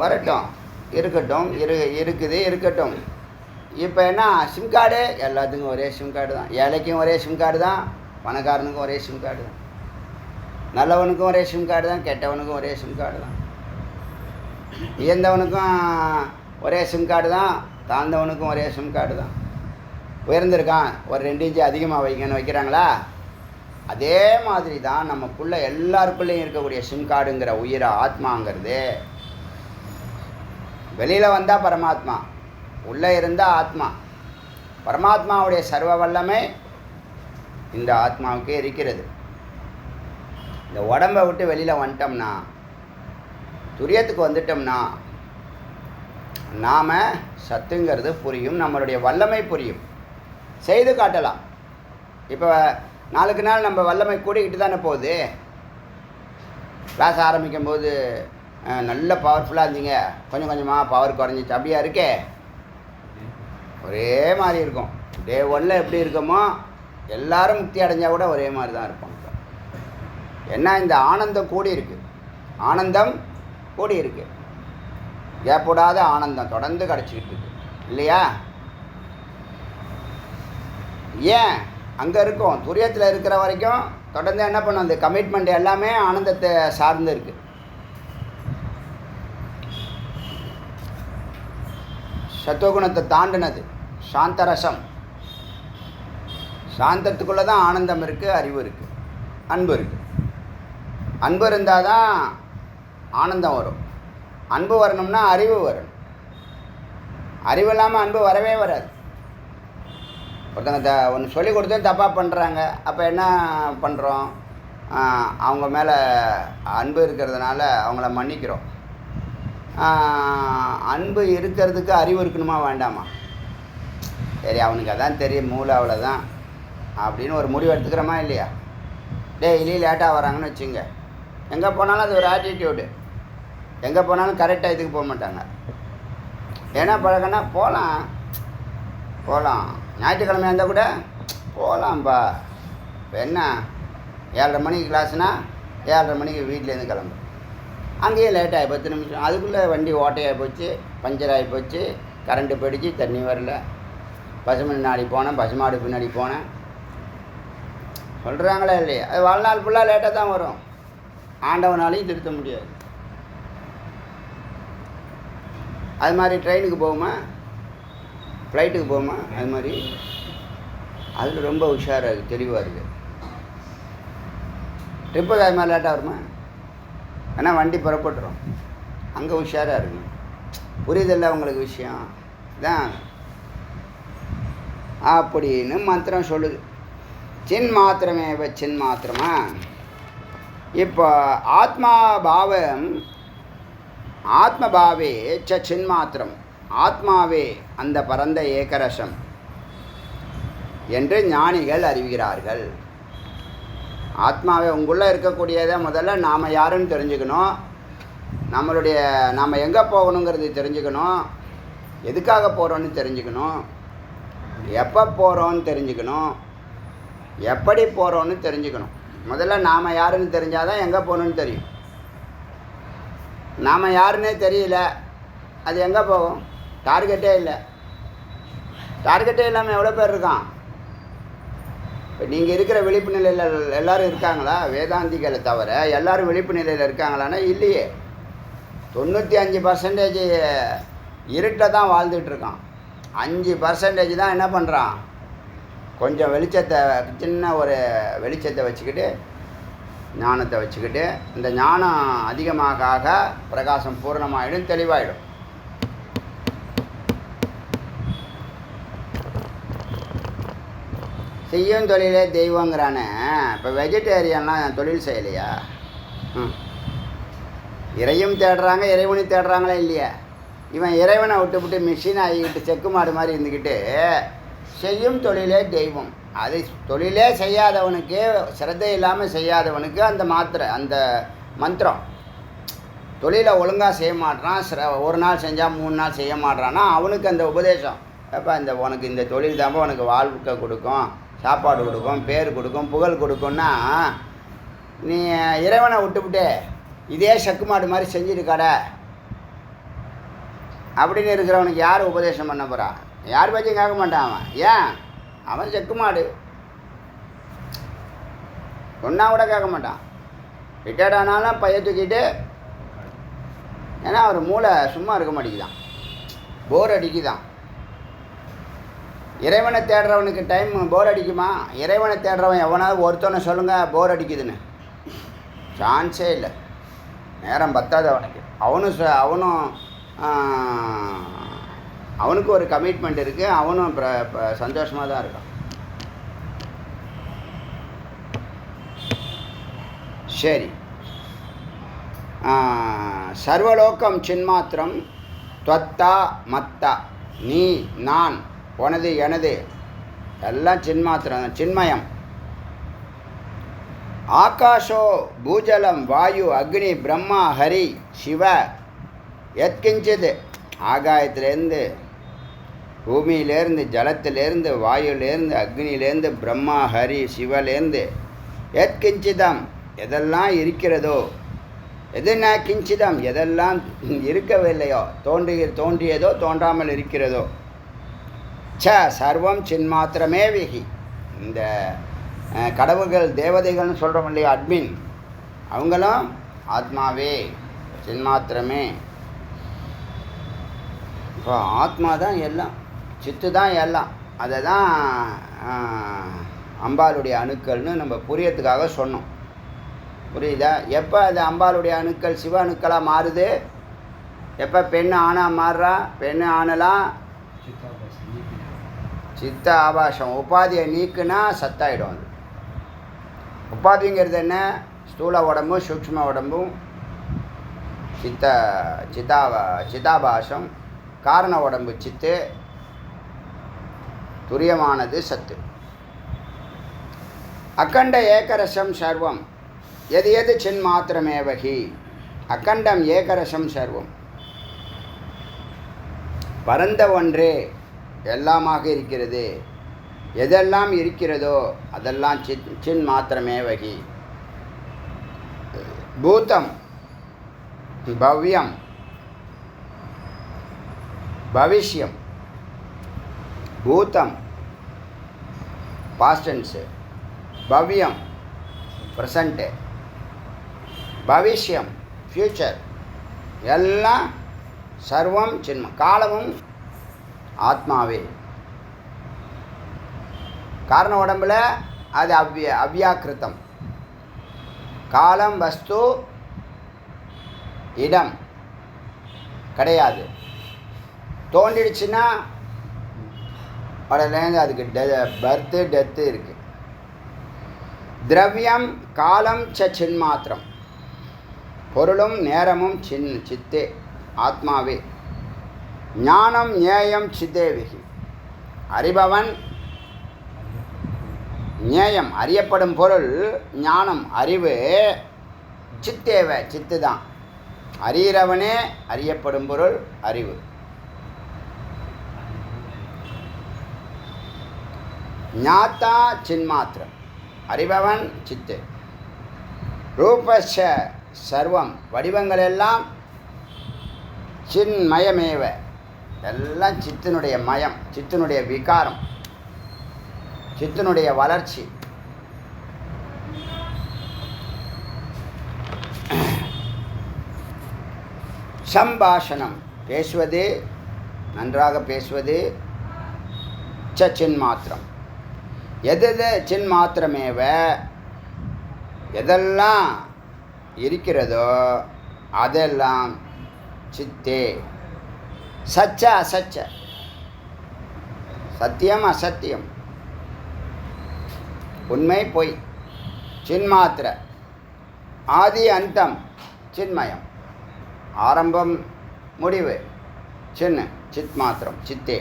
வரட்டும், இருக்கட்டும், இருக்கட்டும். இப்போ என்ன, சிம் கார்டு எல்லாத்துக்கும் ஒரே சிம் கார்டு தான். ஏழைக்கும் ஒரே சிம் கார்டு தான், பணக்காரனுக்கும் ஒரே சிம் கார்டு தான், நல்லவனுக்கும் ஒரே சிம் கார்டு தான், கெட்டவனுக்கும் ஒரே சிம் கார்டு தான், உயர்ந்தவனுக்கும் ஒரே சிம் கார்டு தான், தாழ்ந்தவனுக்கும் ஒரே சிம் கார்டு தான். உயர்ந்திருக்கான், ஒரு 2 இன்ச்சு அதிகமாக வைங்கன்னு வைக்கிறாங்களா? அதே மாதிரி தான் நமக்குள்ளே எல்லாருக்குள்ளேயும் இருக்கக்கூடிய சிம் கார்டுங்கிற உயிர ஆத்மாங்கிறது. வெளியில் வந்தால் பரமாத்மா, உள்ளே இருந்தால் ஆத்மா. பரமாத்மாவுடைய சர்வ வல்லமை இந்த ஆத்மாவுக்கு இருக்கிறது. இந்த உடம்பை விட்டு வெளியில் வந்துட்டோம்னா, துரியத்துக்கு வந்துட்டோம்னா, நாம் சத்துங்கிறது புரியும், நம்மளுடைய வல்லமை புரியும், செய்து காட்டலாம். இப்போ நாளுக்கு நாள் நம்ம வல்லமை கூடிக்கிட்டு தானே போகுது. கிளாஸ் ஆரம்பிக்கும் போது நல்ல பவர்ஃபுல்லாக இருந்தீங்க, கொஞ்சம் கொஞ்சமாக பவர் குறைஞ்சிச்சு, அப்படியா இருக்கே? ஒரே மாதிரி இருக்கும். டே 1 எப்படி இருக்கோமோ எல்லாரும் முக்தி அடைஞ்சால் கூட ஒரே மாதிரி தான் இருப்போம். என்ன, இந்த ஆனந்தம் கூடி இருக்குது, ஆனந்தம் கூடி இருக்குது, ஏற்படாத ஆனந்தம் தொடர்ந்து கிடச்சிக்கிட்டு இருக்கு இல்லையா? ஏன் அங்கே இருக்கும், துரியத்தில் இருக்கிற வரைக்கும் தொடர்ந்து என்ன பண்ணும், அந்த கமிட்மெண்ட் எல்லாமே ஆனந்தத்தை சார்ந்து இருக்கு. சத்துவகுணத்தை தாண்டினது சாந்தரசம். சாந்தத்துக்குள்ளே தான் ஆனந்தம் இருக்குது, அறிவு இருக்குது, அன்பு இருக்குது. அன்பு இருந்தால் தான் ஆனந்தம் வரும். அன்பு வரணும்னா அறிவு வரணும். அறிவு இல்லாமல் அன்பு வரவே வராது. ஒருத்தங்க ஒன்று சொல்லி கொடுத்தா தப்பாக பண்ணுறாங்க, அப்போ என்ன பண்ணுறோம், அவங்க மேலே அன்பு இருக்கிறதுனால அவங்கள மன்னிக்கிறோம். அன்பு இருக்கிறதுக்கு அறிவு இருக்கணுமா வேண்டாமா? சரி, அவனுக்கு அதான் தெரியும், மூளை அவ்வளோதான் அப்படின்னு ஒரு முடிவு எடுத்துக்கிறோமா இல்லையா? டெய்லி லேட்டாக வராங்கன்னு வச்சுங்க, எங்கே போனாலும் அது ஒரு ஆட்டிடியூடு. எங்கே போனாலும் கரெக்டாக இதுக்கு போக மாட்டாங்க. ஏன்னா பழக்கம்னா போகலாம் ஞாயிற்றுக்கிழமையாக இருந்தால் கூட போகலாம்ப்பா. இப்போ என்ன 7:30 மணிக்கு கிளாஸ்னால் 7:30 மணிக்கு வீட்டிலேருந்து கிளம்பு. அங்கேயே லேட்டாகி 10 நிமிஷம், அதுக்குள்ளே வண்டி ஓட்டையாகி போச்சு, பஞ்சர் ஆகி போச்சு, கரண்ட்டு போயிடுச்சு, தண்ணி வரல, பசுமாடி போனேன், பசுமாடு பின்னாடி போனேன் சொல்கிறாங்களே இல்லையா? அது வாழ்நாள் ஃபுல்லாக லேட்டாக தான் வரும். ஆண்டவனாலையும் திருத்த முடியாது. அது மாதிரி ட்ரெயினுக்கு போகுமா, ஃப்ளைட்டுக்கு போகுமா, அது மாதிரி அதில் ரொம்ப உஷாராக இருக்குது, தெளிவாக இருக்குது. ட்ரிப்புக்கு அது மாதிரி லேட்டாக வருமா? ஏன்னா வண்டி புறப்பட்டுரும், அங்கே உஷாராக இருக்கும். புரியுதில்ல உங்களுக்கு விஷயம் தான் அப்படின்னு மந்திரம் சொல்லுது. சின் மாத்திரமே சின் மாத்திரமா. இப்போ ஆத்மபாவே சின் மாத்திரம், ஆத்மாவே அந்த பரந்த ஏகரசம் என்று ஞானிகள் அறிவுகிறார்கள். ஆத்மாவே உங்களுள்ளே இருக்கக்கூடியதை முதல்ல நாம் யாருன்னு தெரிஞ்சுக்கணும். நாம் எங்கே போகணுங்கிறது தெரிஞ்சுக்கணும். எதுக்காக போகிறோன்னு தெரிஞ்சுக்கணும். எப்போ போகிறோன்னு தெரிஞ்சுக்கணும். எப்படி போகிறோன்னு தெரிஞ்சுக்கணும். முதல்ல நாம் யாருன்னு தெரிஞ்சால் தான் எங்கே போகணுன்னு தெரியும். நாம் யாருன்னே தெரியல, அது எங்கே போகும்? டார்கெட்டே இல்லை. டார்கெட்டே இல்லாமல் எவ்வளோ பேர் இருக்கான்? இப்போ நீங்கள் இருக்கிற விழிப்பு நிலையில் எல்லோரும் இருக்காங்களா? வேதாந்திகளை தவிர எல்லோரும் விழிப்பு நிலையில் இருக்காங்களான்னா இல்லையே. 95% இருட்டை தான் வாழ்ந்துட்டுருக்கான். 5% தான் என்ன பண்ணுறான், கொஞ்சம் வெளிச்சத்தை, சின்ன ஒரு வெளிச்சத்தை வச்சுக்கிட்டு, ஞானத்தை வச்சுக்கிட்டு, இந்த ஞானம் அதிகமாக பிரகாசம் பூர்ணமாகிடும், தெளிவாயிடும். செய்யும் தொழிலே தெய்வங்கிறானே. இப்போ வெஜிடேரியன்லாம் தொழில் செய்யலையா? இறையும் தேடுறாங்க, இறைவனையும் தேடுறாங்களா இல்லையா? இவன் இறைவனை விட்டு மிஷின் ஆகிக்கிட்டு செக்கு மாடு மாதிரி இருந்துக்கிட்டு செய்யும் தொழிலே தெய்வம். அது தொழிலே செய்யாதவனுக்கு, சிரத்தை இல்லாமல் செய்யாதவனுக்கு அந்த மந்திரம். தொழிலை ஒழுங்காக செய்ய மாட்டான், ஒரு நாள் செஞ்சால் 3 நாள் செய்ய மாட்டான்னா அவனுக்கு அந்த உபதேசம். அப்போ உனக்கு இந்த தொழில் தான்ப்பா உனக்கு வாழ்க்கை கொடுக்கும், சாப்பாடு கொடுக்கும், பேர் கொடுக்கும், புகழ் கொடுக்கும்னா, நீ இறைவனை விட்டுவிட்டு இதே செக்கு மாடு மாதிரி செஞ்சுருக்காட அப்படின்னு இருக்கிறவனுக்கு யார் உபதேசம் பண்ண போகிறா? யார் பற்றியும் கேட்க மாட்டான் அவன். ஏன்? அவன் செக்கு மாடு, சொன்னால் கூட கேட்க மாட்டான். ரிட்டையர்ட் ஆனாலும் பைய தூக்கிட்டு, ஏன்னா அவர் மூளை சும்மா இருக்க மாட்டேங்குதான், போர் அடிக்குதான். இறைவனை தேடுறவனுக்கு டைம் போர் அடிக்குமா? இறைவனை தேடுறவன் எவனாவது ஒருத்தவனை சொல்லுங்கள் போர் அடிக்குதுன்னு. சான்ஸே இல்லை. நேரம் பத்தாது அவனுக்கு. அவனுக்கு ஒரு கமிட்மெண்ட் இருக்குது. அவனும் சந்தோஷமாக தான் இருக்கான். சரி, சர்வலோகம் சின்மாத்திரம் துவத்தா மத்தா. நீ, நான், உனது, எனது எல்லாம் சின்மாத்திரம், சின்மயம். ஆகாஷோ பூஜலம் வாயு அக்னி பிரம்மா ஹரி சிவ எத்கிஞ்சிது. ஆகாயத்திலேருந்து, பூமியிலேருந்து, ஜலத்திலேருந்து, வாயுலேருந்து, அக்னியிலேருந்து, பிரம்மா ஹரி சிவலேருந்து எத்கிஞ்சிதம் எதெல்லாம் இருக்கிறதோ, எதுனா கிஞ்சிதம் எதெல்லாம் இருக்கவில்லையோ, தோன்றியதோ தோன்றாமல் இருக்கிறதோ, சர்வம் சின்மாத்திரமே விகி. இந்த கடவுள்கள் தேவதைகள்னு சொல்கிறோம் இல்லையா, அட்மின், அவங்களும் ஆத்மாவே, சின்மாத்திரமே. இப்போ ஆத்மா தான் எல்லாம், சித்து தான் எல்லாம். அதை தான் அம்பாளுடைய அணுக்கள்னு நம்ம புரியறதுக்காக சொன்னோம். புரியுதா? எப்போ அது அம்பாளுடைய அணுக்கள் சிவ அணுக்களாக மாறுது? எப்போ பெண்ணு ஆணாக மாறுறா? பெண்ணு ஆணலாம் சித்த ஆபாசம் உபாதியை நீக்குனா சத்தாயிடும். அது உபாதிங்கிறது என்ன? ஸ்தூல உடம்பும் சூக்ஷ்ம உடம்பும் சித்தாபாசம், காரண உடம்பு சித்து, துரியமானது சத்து. அக்கண்ட ஏகரசம் சர்வம் எது எது சின்மாத்திரமேவகி. அக்கண்டம் ஏகரசம் சர்வம், பரந்த ஒன்றே எல்லாமாக இருக்கிறது. எதெல்லாம் இருக்கிறதோ அதெல்லாம் சின் மாத்திரமேவகி. பூதம் பவ்யம் பவிஷ்யம். பூதம் பாஸ்ட் டென்ஸ், பவ்யம் ப்ரெசண்ட், பவிஷ்யம் ஃப்யூச்சர், எல்லாம் சர்வம் சின்ம. காலமும் ஆத்மாவே. காரண உடம்புல அது அவ்யாக்கிருத்தம். காலம் வஸ்து இடம் கிடையாது. தோண்டிடுச்சுன்னா உடனேங்க அதுக்கு பர்த்து டெத்து இருக்குது. திரவியம் காலம் சின்மாத்திரம், பொருளும் நேரமும் சித்தே ஆத்மாவே. ஞானம் ஞேயம் சித்தேவிகி, அறிபவன் ஞேயம் அறியப்படும் பொருள், ஞானம் அறிவு, சித்தேவ சித்து தான். அறிகிறவனே அறியப்படும் பொருள் அறிவு. ஞாத்தா சின்மாத்திரம், அறிபவன் சித்து. ரூபஷ சர்வம், வடிவங்கள் எல்லாம் சின்மயமேவ, எல்லாம் சித்தினுடைய மயம், சித்தினுடைய விகாரம், சித்தினுடைய வளர்ச்சி. சம்பாஷணம் பேசுவது, நன்றாக பேசுவது, சின்மாத்திரம். எது சின்மாத்திரமேவ, எதெல்லாம் இருக்கிறதோ அதெல்லாம் சித்தே. சச்ச அசச்ச, சத்தியம் அசத்தியம், உண்மை பொய், சின்மாத்திர. ஆதி அந்தம் சின்மயம், ஆரம்பம் முடிவு சித் மாத்திரம் சித்தே.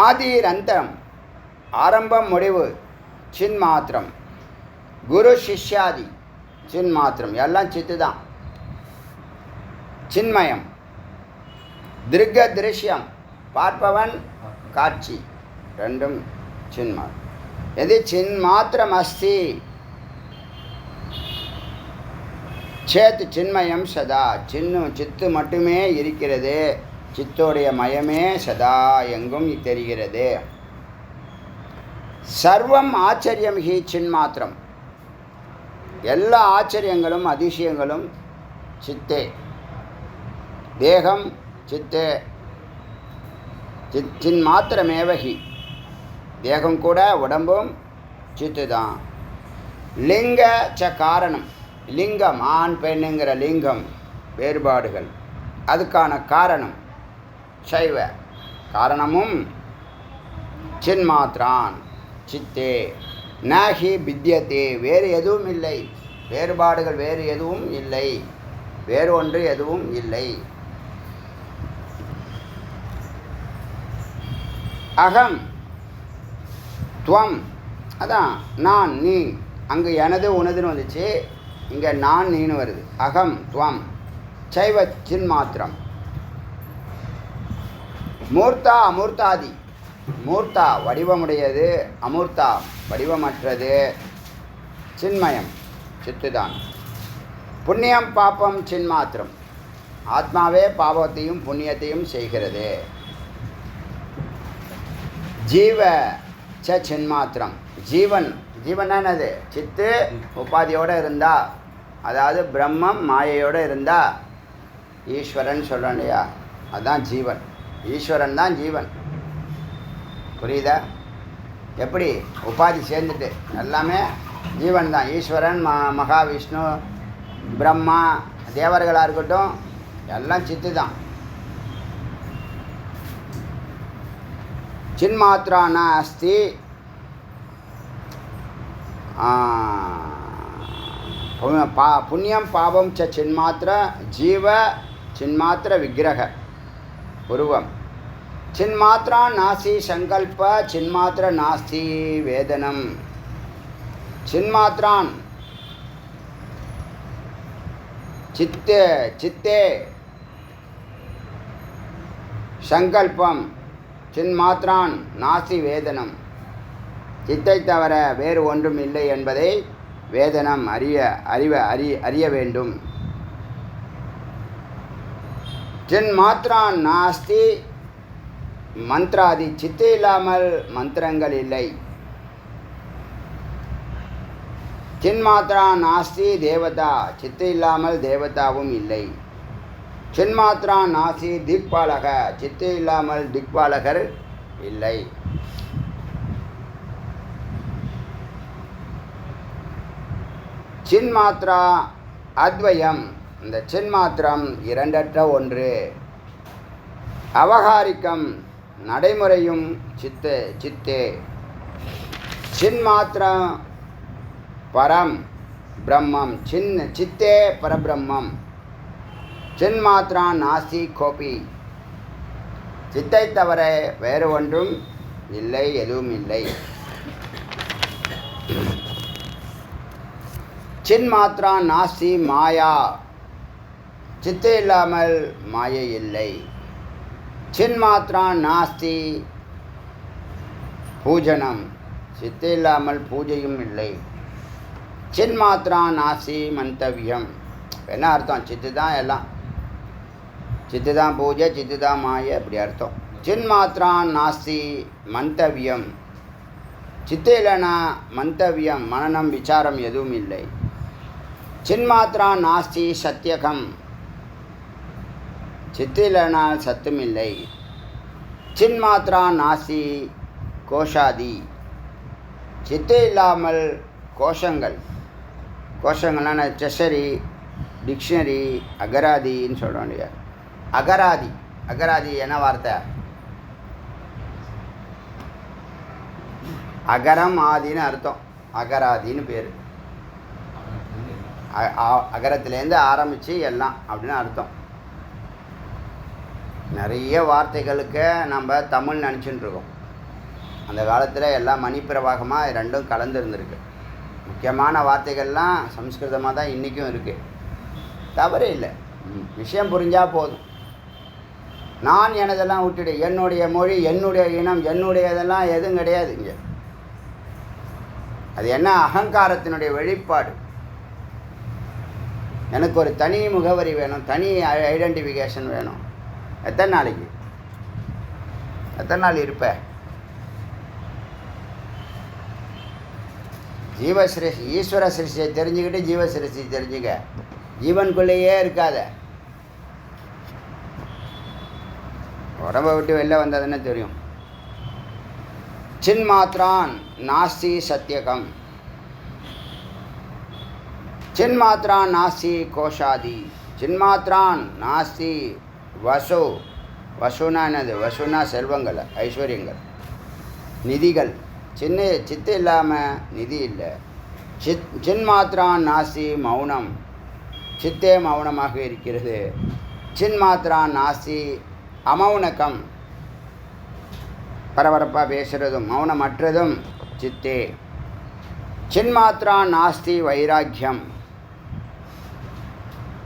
ஆதிர் அந்தம், ஆரம்பம் முடிவு சின்மாத்திரம். குரு சிஷ்யாதி சின்மாத்திரம், எல்லாம் சித்து தான், சின்மயம். திருக்க திருஷ்யம், பார்ப்பவன் காட்சி, ரெண்டும் சின்மாத்திரம். எது சின்மாத்திரம் அஸ்தி சேத் சின்மயம் சதா, சித்து மட்டுமே இருக்கிறது, சித்தோடைய மயமே சதா எங்கும் தெரிகிறது. சர்வம் ஆச்சரியம் ஹி சின்மாத்திரம், எல்லா ஆச்சரியங்களும் அதிசயங்களும் சித்தே. தேகம் சித்தே, சின்மாத்திரமேவகி, தேகம் கூட உடம்பும் சித்து தான். லிங்க ச காரணம், லிங்கம் ஆண் பெண்ணுங்கிற லிங்கம் வேறுபாடுகள், அதுக்கான காரணம் சைவ, காரணமும் சின்மாத்திரான் சித்தே. நாகி வித்யத்தே, வேறு எதுவும் இல்லை, வேறுபாடுகள் வேறு எதுவும் இல்லை, வேறு ஒன்று எதுவும் இல்லை. அகம் துவம், அதான் நான் நீ, அங்கே எனது உனதுன்னு வந்துச்சு, இங்கே நான் நீன்னு வருது. அகம் துவம் சைவ சின்மாத்திரம். மூர்த்தா அமூர்த்தாதி, மூர்த்தா வடிவமுடையது, அமூர்த்தா வடிவமற்றது, சின்மயம் சித்துதான். புண்ணியம் பாப்பம் சின்மாத்திரம், ஆத்மாவே பாவத்தையும் புண்ணியத்தையும் செய்கிறது. ஜீவ சின்மாத்திரம். ஜீவன் ஜீவன்னா என்னது? சித்து உபாதியோடு இருந்தா, அதாவது பிரம்மம் மாயையோடு இருந்தா ஈஸ்வரன் சொல்கிறோம் இல்லையா, அதுதான் ஜீவன். ஈஸ்வரன் தான் ஜீவன். புரியுதா? எப்படி? உபாதி சேர்ந்துட்டு எல்லாமே ஜீவன் தான். ஈஸ்வரன், மகாவிஷ்ணு, பிரம்மா, தேவர்களாக இருக்கட்டும், எல்லாம் சித்து தான். சின்மாத்ரா ந அஸ்தி புண்ணியம் பாபம் ச சின்மாத்திர ஜீவ சின்மாத்திர விக்கிரக உருவம். சின்மாத்ரா நாஸ்தி சங்கல்ப சின்மாத்திர நாஸ்தி வேதனம். சின்மாத்ரான் சித்தே சங்கல்பம் சின்மாத்ரான் நாஸ்தி வேதனம். சித்தை தவிர வேறு ஒன்றும் இல்லை என்பதை வேதனம் அறிய வேண்டும். சின்மாத்ரான் நாஸ்தி மந்திராதி. சித்து இல்லாமல் மந்திரங்கள் இல்லை. சின்மாத்ரா நாஸ்தி தேவதா. சித்து இல்லாமல் தேவதாவும் இல்லை. சின்மாத்ரா நாஸ்தி திக்பாலக. சித்து இல்லாமல் திக்பாலகர் இல்லை. சின்மாத்ரா அத்வயம். இந்த சின்மாத்திரம் இரண்டற்ற ஒன்று. அவகாரிக்கம் நடைமுறையும் சித்தே. சின்மாத்திரம் பரம் பிரம்மம். சித்தே பரபிரம்மம். சின்மாத்ரா நாஸ்தி கோபி. சித்தை தவிர வேறு ஒன்றும் இல்லை, எதுவும் இல்லை. சின்மாத்ரா நாஸ்தி மாயா. சித்து இல்லாமல் மாயை இல்லை. சின்மாத்ரா நாஸ்தி பூஜனம். சித்து இல்லாமல் பூஜையும் இல்லை. சின்மாத்ரா நாஸ்தி மந்தவியம். என்ன அர்த்தம்? சித்து தான் எல்லாம். சித்து தான் பூஜை, சித்து தான் மாயை, அப்படி அர்த்தம். சின்மாத்ரா நாஸ்தி மந்தவியம். சித்து இல்லைனா மந்தவியம், மனநம் விசாரம் எதுவும் இல்லை. சின்மாத்ரா நாஸ்தி சத்தியகம். சித்து இல்லைனா சத்தும் இல்லை. சின்மாத்ரா நாஸ்தி கோஷாதி. சித்து இல்லாமல் கோஷங்கள். கோஷங்கள்னா ட்ரெஷரி, டிக்ஷனரி, அகராதின்னு சொல்கிறோம் இல்லையா. அகராதி என்ன வார்த்தை? அகரம் ஆதின்னு அர்த்தம். அகராதின்னு பேர். அகரத்துலேருந்து ஆரம்பித்து எல்லாம் அப்படின்னு அர்த்தம். நிறைய வார்த்தைகளுக்கு நம்ம தமிழ் நினச்சிட்டு இருக்கோம். அந்த காலத்தில் எல்லாம் மணிப்பிரவாகமாக ரெண்டும் கலந்துருந்துருக்கு. முக்கியமான வார்த்தைகள்லாம் சம்ஸ்கிருதமாக தான் இன்றைக்கும் இருக்குது. தவறு இல்லை, விஷயம் புரிஞ்சால் போதும். நான் எனதெல்லாம் விட்டுடு. என்னுடைய மொழி, என்னுடைய இனம், என்னுடையதெல்லாம் எதுவும் கிடையாது இங்கே. அது என்ன? அகங்காரத்தினுடைய வெளிப்பாடு. எனக்கு ஒரு தனி முகவரி வேணும், தனி ஐடென்டிஃபிகேஷன் வேணும். எத்தனை நாளைக்கு? எத்தனை நாள் இருப்ப? ஜீவசிருஷ்டி ஈஸ்வர சிருஷ்டியை தெரிஞ்சுக்கிட்டு ஜீவசிருஷ்டி தெரிஞ்சுக்க. ஜீவனுக்குள்ளேயே இருக்காத. உடம்பை விட்டு வெளில வந்ததுன்னு தெரியும். சின்மாத்ரான் நாஸ்தி சத்தியகம். சின்மாத்ரான் நாஸ்தி கோஷாதி. சின்மாத்ரான் நாஸ்தி வசு. வசுனா என்னது? வசுனா செல்வங்கள், ஐஸ்வர்யங்கள், நிதிகள். சித்து இல்லாமல் நிதி இல்லை. சின்மாத்ரான் நாஸ்தி மௌனம். சித்தே மௌனமாக இருக்கிறது. சின்மாத்ரான் நாஸ்தி அமௌனகம். பரபரப்பாக பேசுகிறதும் மௌனமற்றதும் சித்தே. சின்மாத்ரான் நாஸ்தி வைராக்கியம்.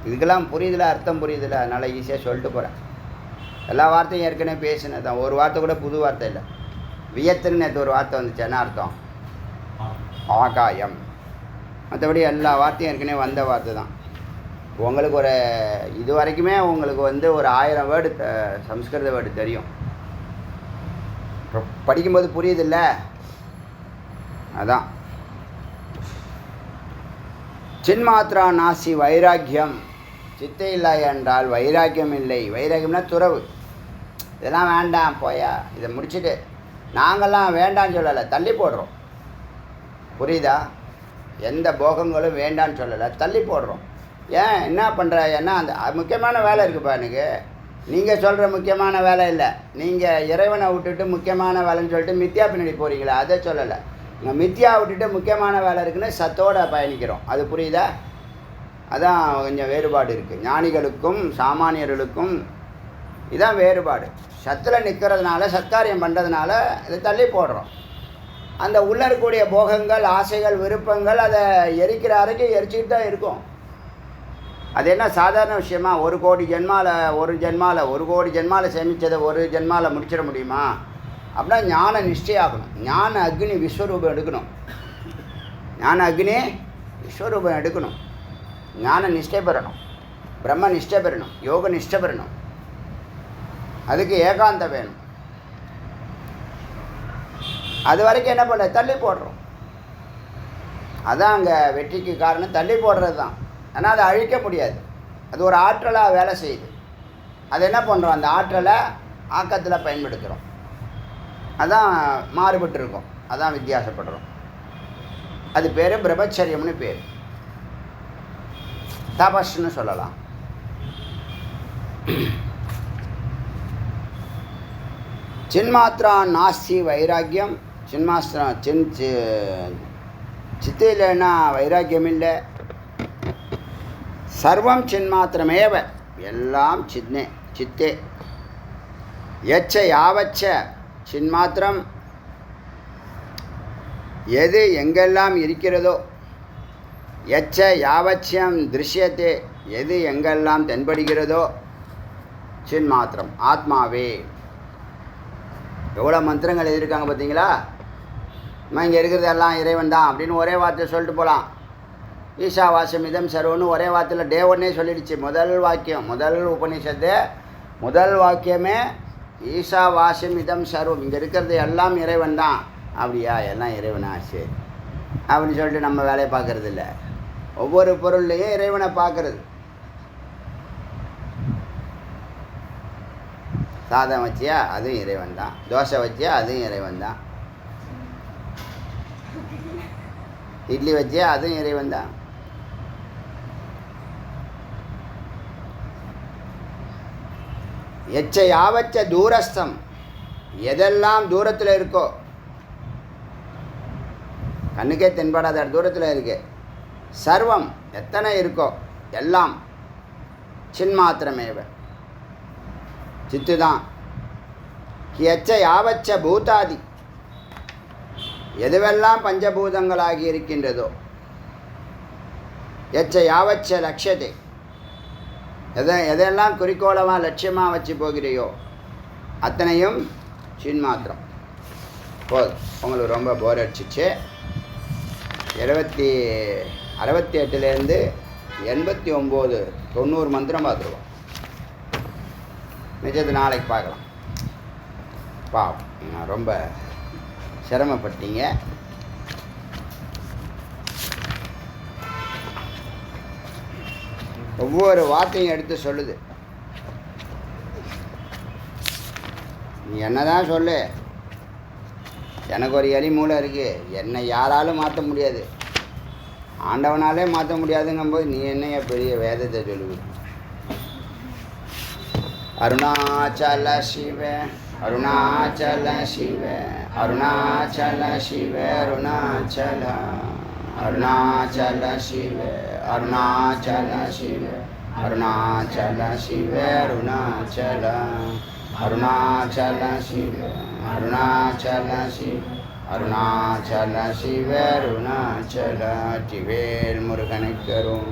இதுக்கெல்லாம் புரியுதில்ல, அர்த்தம் புரியுதில்ல, அதனால் ஈஸியாக சொல்லிட்டு போகிறேன். எல்லா வார்த்தையும் ஏற்கனவே பேசினது தான். ஒரு வார்த்தை கூட புது வார்த்தை இல்லை. வியத்துன்னு நேற்று ஒரு வார்த்தை வந்துச்சு. என்ன அர்த்தம்? ஆகாயம். மற்றபடி எல்லா வார்த்தையும் ஏற்கனவே வந்த வார்த்தை தான். உங்களுக்கு ஒரு இது வரைக்குமே உங்களுக்கு ஒரு 1000 வேர்டு சம்ஸ்கிருத வேர்டு தெரியும். படிக்கும்போது புரியுதில்ல, அதான் சின்மாத்ரா நாசி வைராக்கியம். சித்தை இல்லை என்றால் வைராக்கியம் இல்லை. வைராக்கியம்னா துறவு. இதெல்லாம் வேண்டாம் போயா, இதை முடிச்சுட்டு. நாங்கள்லாம் வேண்டான்னு சொல்லலை, தள்ளி போடுறோம். புரியுதா? எந்த போகங்களும் வேண்டான்னு சொல்லலை, தள்ளி போடுறோம். ஏன் என்ன பண்ணுற? ஏன்னா அந்த முக்கியமான வேலை இருக்குப்பா எனக்கு. நீங்கள் சொல்கிற முக்கியமான வேலை இல்லை. நீங்கள் இறைவனை விட்டுட்டு முக்கியமான வேலைன்னு சொல்லிட்டு மித்யா பின்னாடி போகிறீங்களா, அதை சொல்லலை. இங்கே மித்யா விட்டுட்டு முக்கியமான வேலை இருக்குன்னு சத்தோடு பயணிக்கிறோம். அது புரியுதா? அதான் கொஞ்சம் வேறுபாடு இருக்குது ஞானிகளுக்கும் சாமானியர்களுக்கும். இதுதான் வேறுபாடு. சத்தில் நிற்கிறதுனால, சத்காரியம் பண்ணுறதுனால இதை தள்ளி போடுறோம். அந்த உள்ளே இருக்கக்கூடிய போகங்கள், ஆசைகள், விருப்பங்கள் அதை எரிக்கிற அறைக்கு எரிச்சிக்கிட்டு தான் இருக்கும். அது என்ன சாதாரண விஷயமா? ஒரு கோடி ஜென்மாவில் சேமித்ததை ஒரு ஜென்மாவில் முடிச்சிட முடியுமா? அப்படின்னா ஞான நிஷ்டையாகணும். ஞான அக்னி விஸ்வரூபம் எடுக்கணும். ஞான அக்னி விஸ்வரூபம் எடுக்கணும். ஞான நிஷ்டை பெறணும், பிரம்ம நிஷ்டை பெறணும், யோக நிஷ்டை பெறணும். அதுக்கு ஏகாந்தம் வேணும். அது வரைக்கும் என்ன பண்ண? தள்ளி போடுறோம். அதான் அங்கே வெற்றிக்கு காரணம். தள்ளி போடுறது தான். ஆனால் அதை அழிக்க முடியாது. அது ஒரு ஆற்றலாக வேலை செய்யுது. அது என்ன பண்ணுறோம்? அந்த ஆற்றலை ஆக்கத்தில் பயன்படுத்துகிறோம். அதான் மாறுபட்டு இருக்கோம். அதான் வித்தியாசப்படுறோம். அது பேர் பிரம்மச்சரியம்னு பேர். தபஸ்ன்னு சொல்லலாம். சின்மாத்ரா நாஸ்தி வைராக்கியம். சின்மாத்திரா சித்து இல்லைன்னா வைராக்கியம் இல்லை. சர்வம் சின்மாத்திரமேவ, எல்லாம் சித்தே. எச்ச யாவச்ச சின்மாத்திரம், எது எங்கெல்லாம் இருக்கிறதோ. எச்ச யாவச்சியம் திருஷ்யத்தே, எது எங்கெல்லாம் தென்படுகிறதோ. சின்மாத்திரம் ஆத்மாவே. எவ்வளோ மந்திரங்கள் எழுதியிருக்காங்க பார்த்தீங்களா? நம்ம இங்கே இருக்கிறது எல்லாம் இறைவன் தான் அப்படின்னு ஒரே வார்த்தை சொல்லிட்டு போகலாம். ஈஷாவாசியம் இதம் சர்வன்னு ஒரே வார்த்தையில் டே ஒன்னே சொல்லிடுச்சு. முதல் வாக்கியம், முதல் உபநிஷத்து முதல் வாக்கியமே ஈஷாவாசியம் இதம் சர்வம். இங்கே இருக்கிறது எல்லாம் இறைவன் தான். அப்படியா? எல்லாம் இறைவனா? சரி அப்படின்னு சொல்லிட்டு நம்ம வேலையை பார்க்கறது இல்லை. ஒவ்வொரு பொருள்லையும் இறைவனை பார்க்கறது. சாதம் வச்சியா அதுவும் இறைவன் தான். தோசை வச்சியா அதுவும் இறைவன் தான். இட்லி வச்சியா அதுவும் இறைவன் தான். எச்ச யாவச்ச தூரஸ்தம், எதெல்லாம் தூரத்தில் இருக்கோ, கண்ணுக்கே தென்படாத தூரத்தில் இருக்கு. சர்வம் எத்தனை இருக்கோ எல்லாம் சின்மாத்திரமேவ, சித்து தான். எச்ச யாவச்ச பூதாதி, எதுவெல்லாம் பஞ்சபூதங்களாகி இருக்கின்றதோ. எச்ச யாவச்ச லட்சியத்தை, எதெல்லாம் குறிக்கோளமாக லட்சியமாக வச்சு போகிறையோ அத்தனையும் சின்மாத்திரம். போதும். உங்களுக்கு ரொம்ப போர் அடிச்சிச்சு. 68லேருந்து 89 90 மந்திரம் பார்த்துருவோம். நிஜத்து நாளைக்கு பார்க்கலாம். பாவம் ரொம்ப சிரமப்பட்டீங்க. ஒவ்வொரு வார்த்தையும் எடுத்து சொல்லுது. நீ என்னதான் சொல்லு, எனக்கு ஒரு எலி மூளை இருக்குது, என்னை யாராலும் மாற்ற முடியாது, ஆண்டவனாலே மாற்ற முடியாதுங்கும்போது நீ என்னைய பெரிய வேதத்தை சொல்லுது. அருணாச்சல சிவ அருணாச்சல சிவ அருணாச்சல சிவ அருணாச்சல அருணாச்சல சிவ அருணாச்சல சிவ அருணாச்சல சிவ அருணாச்சல அருணாச்சல சிவ அருணாச்சல சிவ அருணாச்சல சிவ அருணாச்சல. வெற்றிவேல் முருகனுக்கு அருள்.